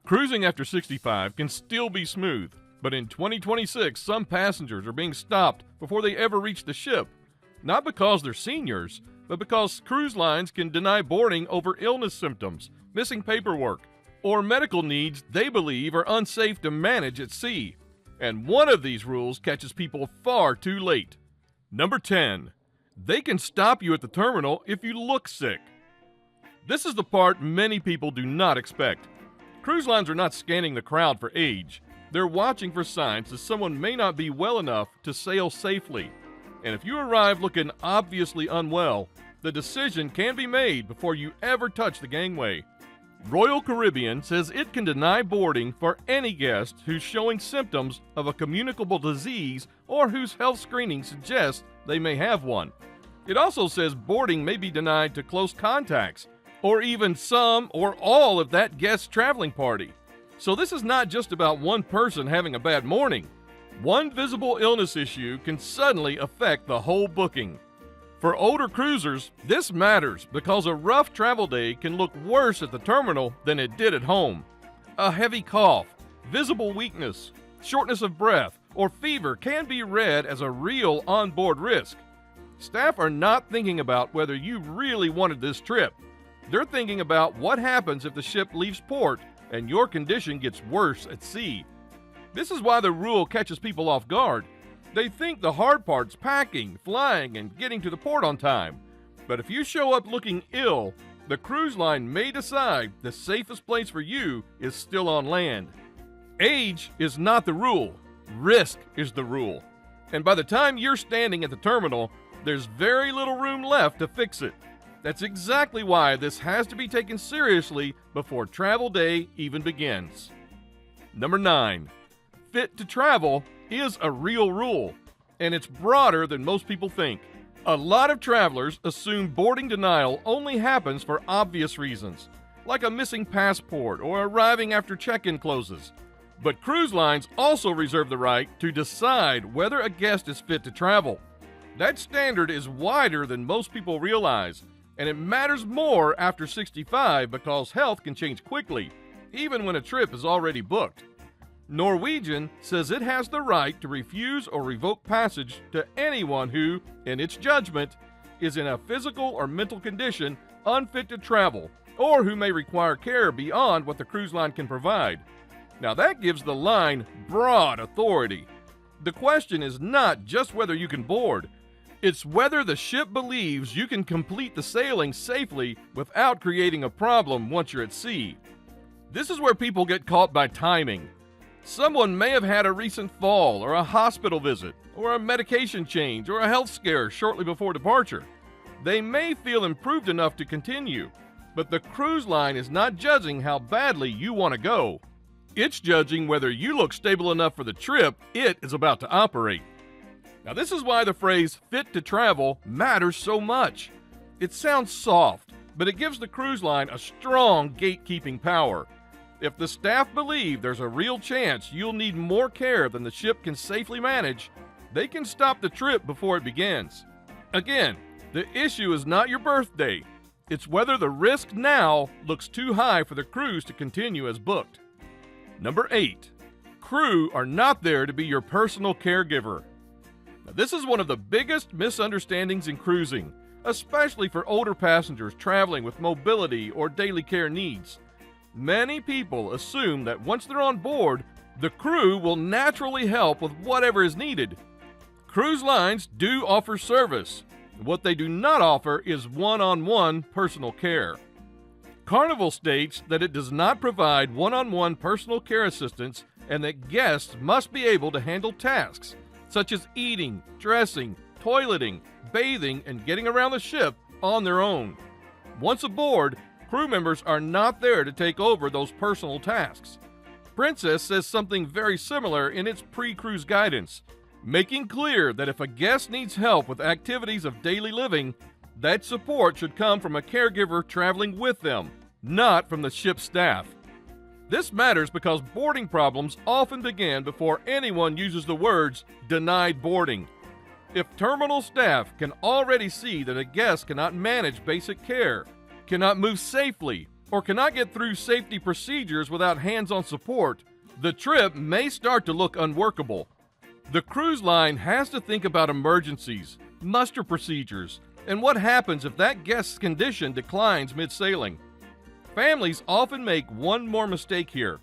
Cruising after 65 can still be smooth, but in 2026, some passengers are being stopped before they ever reach the ship. Not because they're seniors, but because cruise lines can deny boarding over illness symptoms, missing paperwork, or medical needs they believe are unsafe to manage at sea. And one of these rules catches people far too late. Number 10. They can stop you at the terminal if you look sick. This is the part many people do not expect. Cruise lines are not scanning the crowd for age. They're watching for signs that someone may not be well enough to sail safely. And if you arrive looking obviously unwell, the decision can be made before you ever touch the gangway. Royal Caribbean says it can deny boarding for any guest who's showing symptoms of a communicable disease or whose health screening suggests they may have one. It also says boarding may be denied to close contacts, or even some or all of that guest's traveling party. So this is not just about one person having a bad morning. One visible illness issue can suddenly affect the whole booking. For older cruisers, this matters because a rough travel day can look worse at the terminal than it did at home. A heavy cough, visible weakness, shortness of breath, or fever can be read as a real onboard risk. Staff are not thinking about whether you really wanted this trip. They're thinking about what happens if the ship leaves port and your condition gets worse at sea. This is why the rule catches people off guard. They think the hard part's packing, flying, and getting to the port on time. But if you show up looking ill, the cruise line may decide the safest place for you is still on land. Age is not the rule. Risk is the rule. And by the time you're standing at the terminal, there's very little room left to fix it. That's exactly why this has to be taken seriously before travel day even begins. Number 9. Fit to travel is a real rule, and it's broader than most people think. A lot of travelers assume boarding denial only happens for obvious reasons, like a missing passport or arriving after check-in closes. But cruise lines also reserve the right to decide whether a guest is fit to travel. That standard is wider than most people realize, and it matters more after 65 because health can change quickly, even when a trip is already booked. Norwegian says it has the right to refuse or revoke passage to anyone who, in its judgment, is in a physical or mental condition unfit to travel, or who may require care beyond what the cruise line can provide. Now that gives the line broad authority. The question is not just whether you can board, it's whether the ship believes you can complete the sailing safely without creating a problem once you're at sea. This is where people get caught by timing. Someone may have had a recent fall or a hospital visit or a medication change or a health scare shortly before departure. They may feel improved enough to continue, but the cruise line is not judging how badly you want to go. It's judging whether you look stable enough for the trip it is about to operate. Now this is why the phrase fit to travel matters so much. It sounds soft, but it gives the cruise line a strong gatekeeping power. If the staff believe there's a real chance you'll need more care than the ship can safely manage, they can stop the trip before it begins. Again, the issue is not your birthday. It's whether the risk now looks too high for the cruise to continue as booked. Number 8. Crew are not there to be your personal caregiver. Now, this is one of the biggest misunderstandings in cruising, especially for older passengers traveling with mobility or daily care needs. Many people assume that once they're on board, the crew will naturally help with whatever is needed. Cruise lines do offer service. What they do not offer is one-on-one personal care. Carnival states that it does not provide one-on-one personal care assistance and that guests must be able to handle tasks such as eating, dressing, toileting, bathing, and getting around the ship on their own. Once aboard, crew members are not there to take over those personal tasks. Princess says something very similar in its pre-cruise guidance, making clear that if a guest needs help with activities of daily living, that support should come from a caregiver traveling with them, not from the ship's staff. This matters because boarding problems often begin before anyone uses the words denied boarding. If terminal staff can already see that a guest cannot manage basic care, cannot move safely, or cannot get through safety procedures without hands-on support, the trip may start to look unworkable. The cruise line has to think about emergencies, muster procedures, and what happens if that guest's condition declines mid-sailing. Families often make one more mistake here.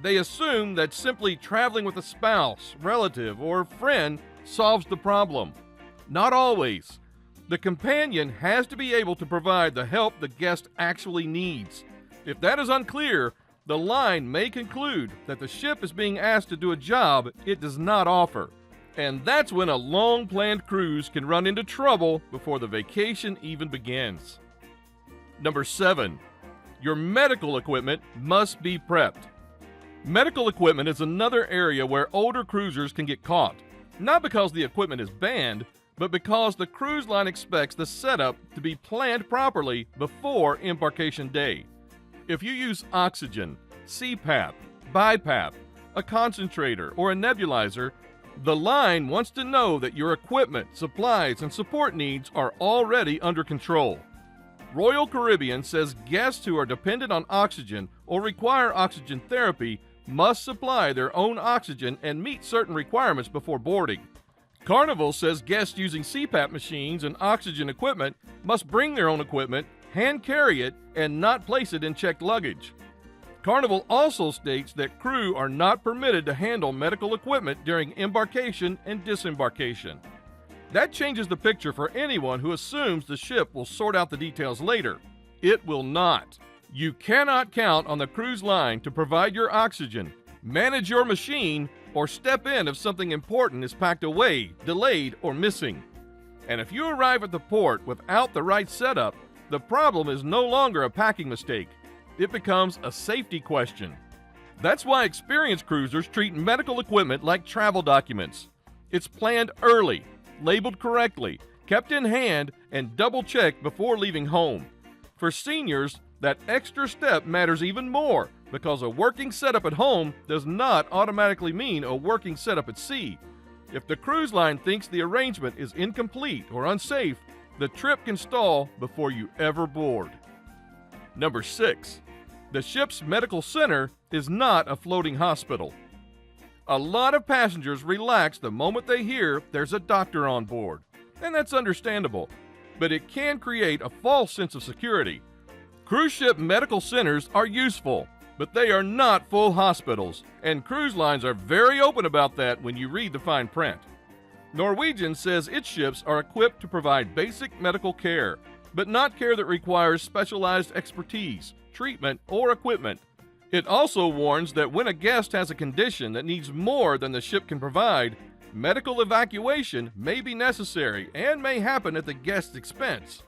They assume that simply traveling with a spouse, relative, or friend solves the problem. Not always. The companion has to be able to provide the help the guest actually needs. If that is unclear, the line may conclude that the ship is being asked to do a job it does not offer. And that's when a long-planned cruise can run into trouble before the vacation even begins. Number 7. Your medical equipment must be prepped. Medical equipment is another area where older cruisers can get caught, not because the equipment is banned, but because the cruise line expects the setup to be planned properly before embarkation day. If you use oxygen, CPAP, BiPAP, a concentrator, or a nebulizer, the line wants to know that your equipment, supplies, and support needs are already under control. Royal Caribbean says guests who are dependent on oxygen or require oxygen therapy must supply their own oxygen and meet certain requirements before boarding. Carnival says guests using CPAP machines and oxygen equipment must bring their own equipment, hand carry it, and not place it in checked luggage. Carnival also states that crew are not permitted to handle medical equipment during embarkation and disembarkation. That changes the picture for anyone who assumes the ship will sort out the details later. It will not. You cannot count on the cruise line to provide your oxygen, manage your machine, or step in if something important is packed away, delayed, or missing. And if you arrive at the port without the right setup, the problem is no longer a packing mistake. It becomes a safety question. That's why experienced cruisers treat medical equipment like travel documents. It's planned early, labeled correctly, kept in hand, and double-checked before leaving home. For seniors, that extra step matters even more because a working setup at home does not automatically mean a working setup at sea. If the cruise line thinks the arrangement is incomplete or unsafe, the trip can stall before you ever board. Number 6. The ship's medical center is not a floating hospital. A lot of passengers relax the moment they hear there's a doctor on board, and that's understandable, but it can create a false sense of security. Cruise ship medical centers are useful, but they are not full hospitals, and cruise lines are very open about that when you read the fine print. Norwegian says its ships are equipped to provide basic medical care, but not care that requires specialized expertise, treatment, or equipment. It also warns that when a guest has a condition that needs more than the ship can provide, medical evacuation may be necessary and may happen at the guest's expense.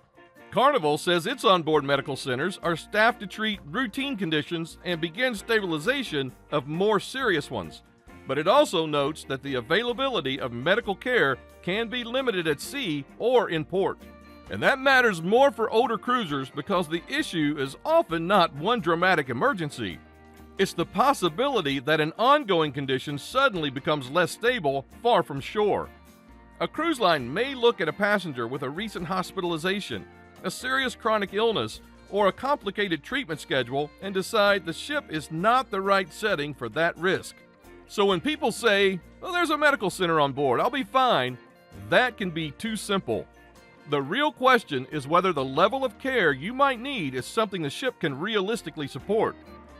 Carnival says its onboard medical centers are staffed to treat routine conditions and begin stabilization of more serious ones. But it also notes that the availability of medical care can be limited at sea or in port. And that matters more for older cruisers because the issue is often not one dramatic emergency. It's the possibility that an ongoing condition suddenly becomes less stable far from shore. A cruise line may look at a passenger with a recent hospitalization, a serious chronic illness, or a complicated treatment schedule and decide the ship is not the right setting for that risk. So when people say, "Well, there's a medical center on board, I'll be fine," that can be too simple. The real question is whether the level of care you might need is something the ship can realistically support.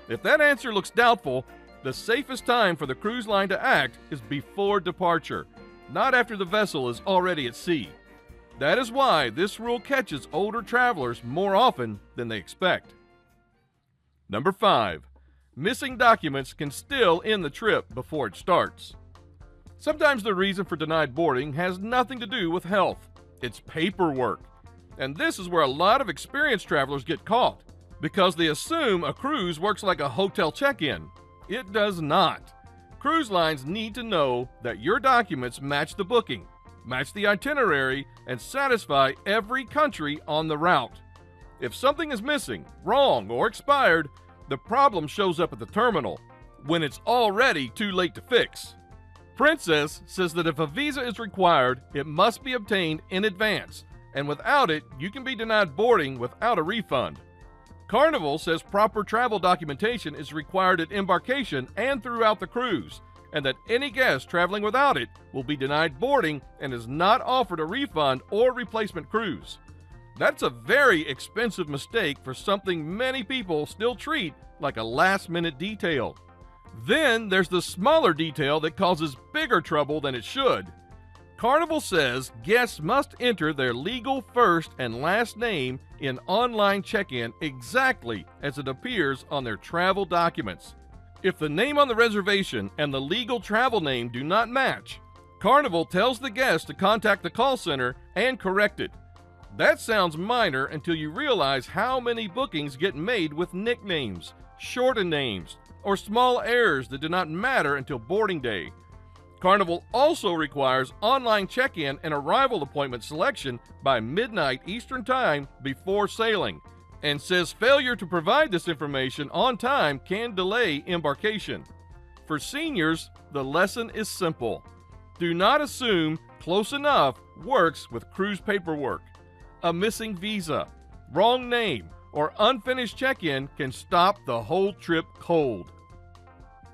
If that answer looks doubtful, the safest time for the cruise line to act is before departure, not after the vessel is already at sea. That is why this rule catches older travelers more often than they expect. Number 5. Missing documents can still end the trip before it starts. Sometimes the reason for denied boarding has nothing to do with health. It's paperwork. And this is where a lot of experienced travelers get caught because they assume a cruise works like a hotel check-in. It does not. Cruise lines need to know that your documents match the booking, match the itinerary, and satisfy every country on the route. If something is missing, wrong, or expired, the problem shows up at the terminal when it's already too late to fix. Princess says that if a visa is required, it must be obtained in advance, and without it, you can be denied boarding without a refund. Carnival says proper travel documentation is required at embarkation and throughout the cruise, and that any guest traveling without it will be denied boarding and is not offered a refund or replacement cruise. That's a very expensive mistake for something many people still treat like a last-minute detail. Then there's the smaller detail that causes bigger trouble than it should. Carnival says guests must enter their legal first and last name in online check-in exactly as it appears on their travel documents. If the name on the reservation and the legal travel name do not match, Carnival tells the guest to contact the call center and correct it. That sounds minor until you realize how many bookings get made with nicknames, shortened names, or small errors that do not matter until boarding day. Carnival also requires online check-in and arrival appointment selection by midnight Eastern Time before sailing, and says failure to provide this information on time can delay embarkation. For seniors, the lesson is simple. Do not assume close enough works with cruise paperwork. A missing visa, wrong name, or unfinished check-in can stop the whole trip cold.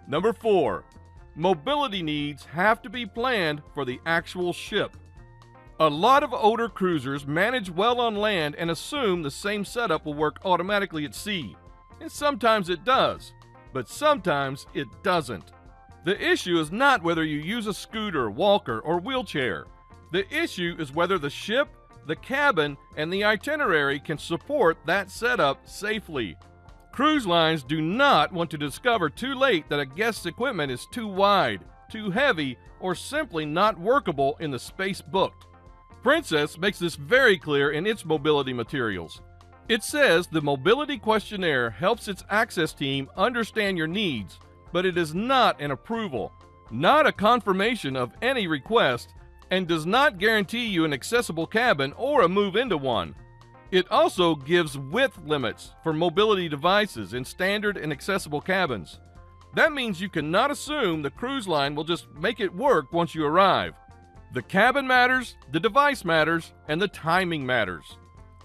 Number 4. Mobility needs have to be planned for the actual ship. A lot of older cruisers manage well on land and assume the same setup will work automatically at sea. And sometimes it does, but sometimes it doesn't. The issue is not whether you use a scooter, walker, or wheelchair. The issue is whether the ship, the cabin, and the itinerary can support that setup safely. Cruise lines do not want to discover too late that a guest's equipment is too wide, too heavy, or simply not workable in the space booked. Princess makes this very clear in its mobility materials. It says the mobility questionnaire helps its access team understand your needs, but it is not an approval, not a confirmation of any request, and does not guarantee you an accessible cabin or a move into one. It also gives width limits for mobility devices in standard and accessible cabins. That means you cannot assume the cruise line will just make it work once you arrive. The cabin matters, the device matters, and the timing matters.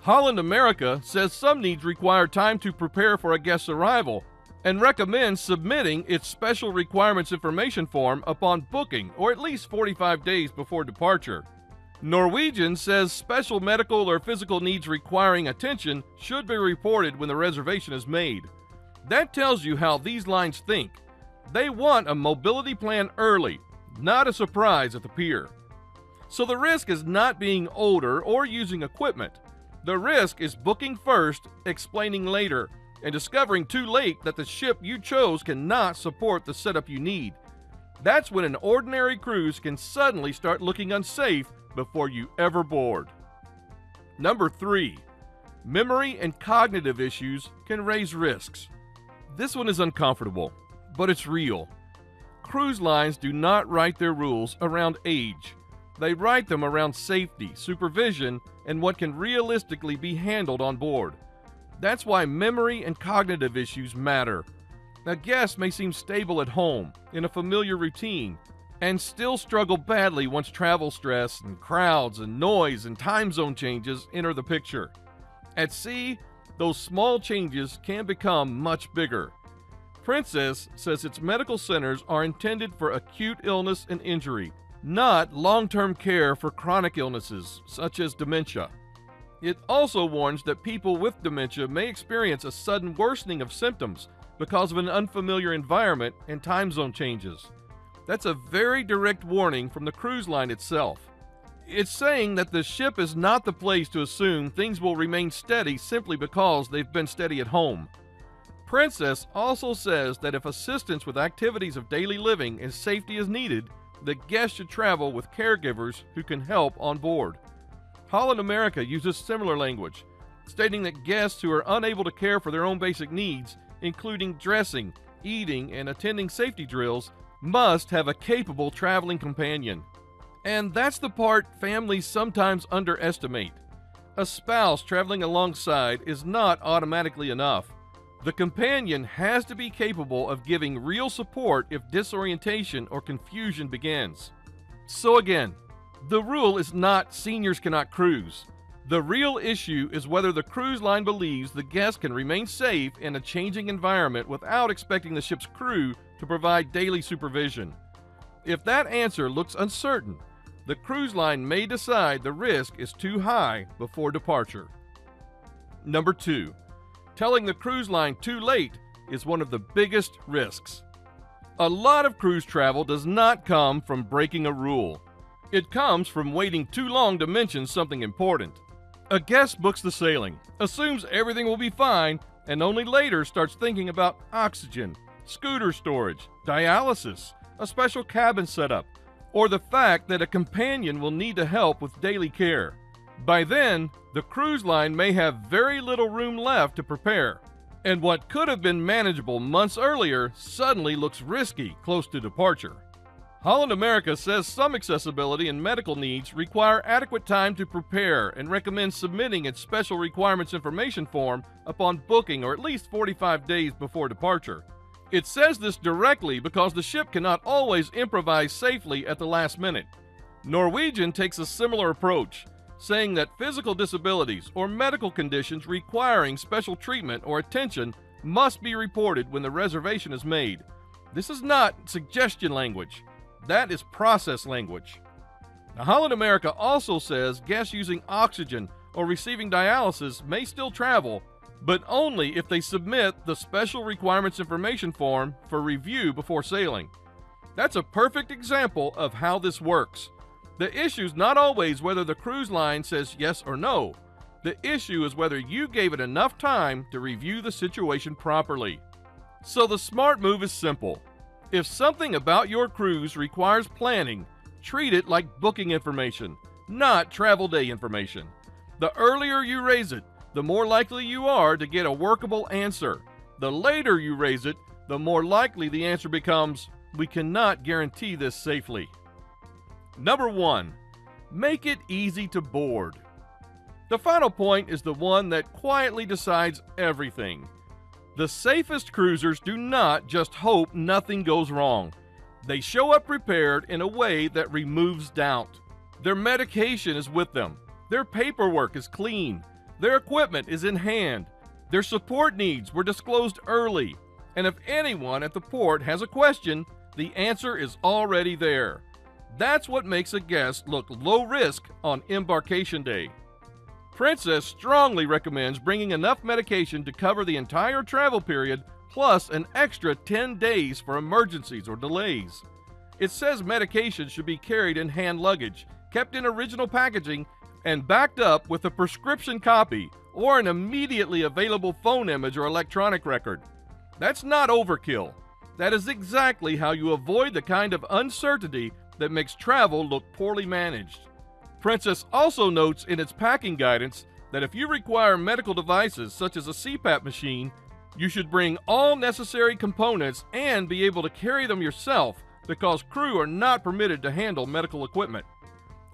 Holland America says some needs require time to prepare for a guest's arrival and recommends submitting its special requirements information form upon booking or at least 45 days before departure. Norwegian says special medical or physical needs requiring attention should be reported when the reservation is made. That tells you how these lines think. They want a mobility plan early, not a surprise at the pier. So the risk is not being older or using equipment. The risk is booking first, explaining later, and discovering too late that the ship you chose cannot support the setup you need. That's when an ordinary cruise can suddenly start looking unsafe before you ever board. Number 3. Memory and cognitive issues can raise risks. This one is uncomfortable, but it's real. Cruise lines do not write their rules around age. They write them around safety, supervision, and what can realistically be handled on board. That's why memory and cognitive issues matter. A guest may seem stable at home, in a familiar routine, and still struggle badly once travel stress and crowds and noise and time zone changes enter the picture. At sea, those small changes can become much bigger. Princess says its medical centers are intended for acute illness and injury, not long-term care for chronic illnesses such as dementia. It also warns that people with dementia may experience a sudden worsening of symptoms because of an unfamiliar environment and time zone changes. That's a very direct warning from the cruise line itself. It's saying that the ship is not the place to assume things will remain steady simply because they've been steady at home. Princess also says that if assistance with activities of daily living and safety is needed, the guests should travel with caregivers who can help on board. Holland America uses similar language, stating that guests who are unable to care for their own basic needs, including dressing, eating, and attending safety drills, must have a capable traveling companion. And that's the part families sometimes underestimate. A spouse traveling alongside is not automatically enough. The companion has to be capable of giving real support if disorientation or confusion begins. So again, the rule is not seniors cannot cruise. The real issue is whether the cruise line believes the guest can remain safe in a changing environment without expecting the ship's crew to provide daily supervision. If that answer looks uncertain, the cruise line may decide the risk is too high before departure. Number 2. Telling the cruise line too late is one of the biggest risks. A lot of cruise travel does not come from breaking a rule. It comes from waiting too long to mention something important. A guest books the sailing, assumes everything will be fine, and only later starts thinking about oxygen, scooter storage, dialysis, a special cabin setup, or the fact that a companion will need to help with daily care. By then, the cruise line may have very little room left to prepare, and what could have been manageable months earlier suddenly looks risky close to departure. Holland America says some accessibility and medical needs require adequate time to prepare and recommends submitting its special requirements information form upon booking or at least 45 days before departure. It says this directly because the ship cannot always improvise safely at the last minute. Norwegian takes a similar approach, saying that physical disabilities or medical conditions requiring special treatment or attention must be reported when the reservation is made. This is not suggestion language. That is process language. Now, Holland America also says guests using oxygen or receiving dialysis may still travel, but only if they submit the special requirements information form for review before sailing. That's a perfect example of how this works. The issue is not always whether the cruise line says yes or no. The issue is whether you gave it enough time to review the situation properly. So the smart move is simple. If something about your cruise requires planning, treat it like booking information, not travel day information. The earlier you raise it, the more likely you are to get a workable answer. The later you raise it, the more likely the answer becomes, "We cannot guarantee this safely." Number 1. Make it easy to board. The final point is the one that quietly decides everything. The safest cruisers do not just hope nothing goes wrong. They show up prepared in a way that removes doubt. Their medication is with them. Their paperwork is clean. Their equipment is in hand. Their support needs were disclosed early. And if anyone at the port has a question, the answer is already there. That's what makes a guest look low risk on embarkation day. Princess strongly recommends bringing enough medication to cover the entire travel period, plus an extra 10 days for emergencies or delays. It says medication should be carried in hand luggage, kept in original packaging, and backed up with a prescription copy or an immediately available phone image or electronic record. That's not overkill. That is exactly how you avoid the kind of uncertainty that makes travel look poorly managed. Princess also notes in its packing guidance that if you require medical devices such as a CPAP machine, you should bring all necessary components and be able to carry them yourself because crew are not permitted to handle medical equipment.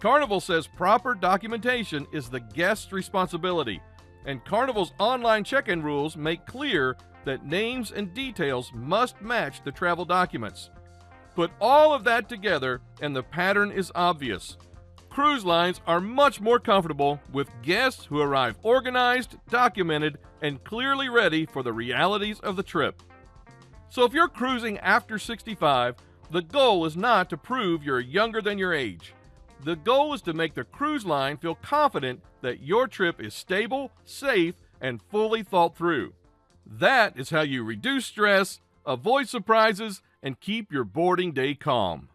Carnival says proper documentation is the guest's responsibility, and Carnival's online check-in rules make clear that names and details must match the travel documents. Put all of that together and the pattern is obvious. Cruise lines are much more comfortable with guests who arrive organized, documented, and clearly ready for the realities of the trip. So if you're cruising after 65, the goal is not to prove you're younger than your age. The goal is to make the cruise line feel confident that your trip is stable, safe, and fully thought through. That is how you reduce stress, avoid surprises, and keep your boarding day calm.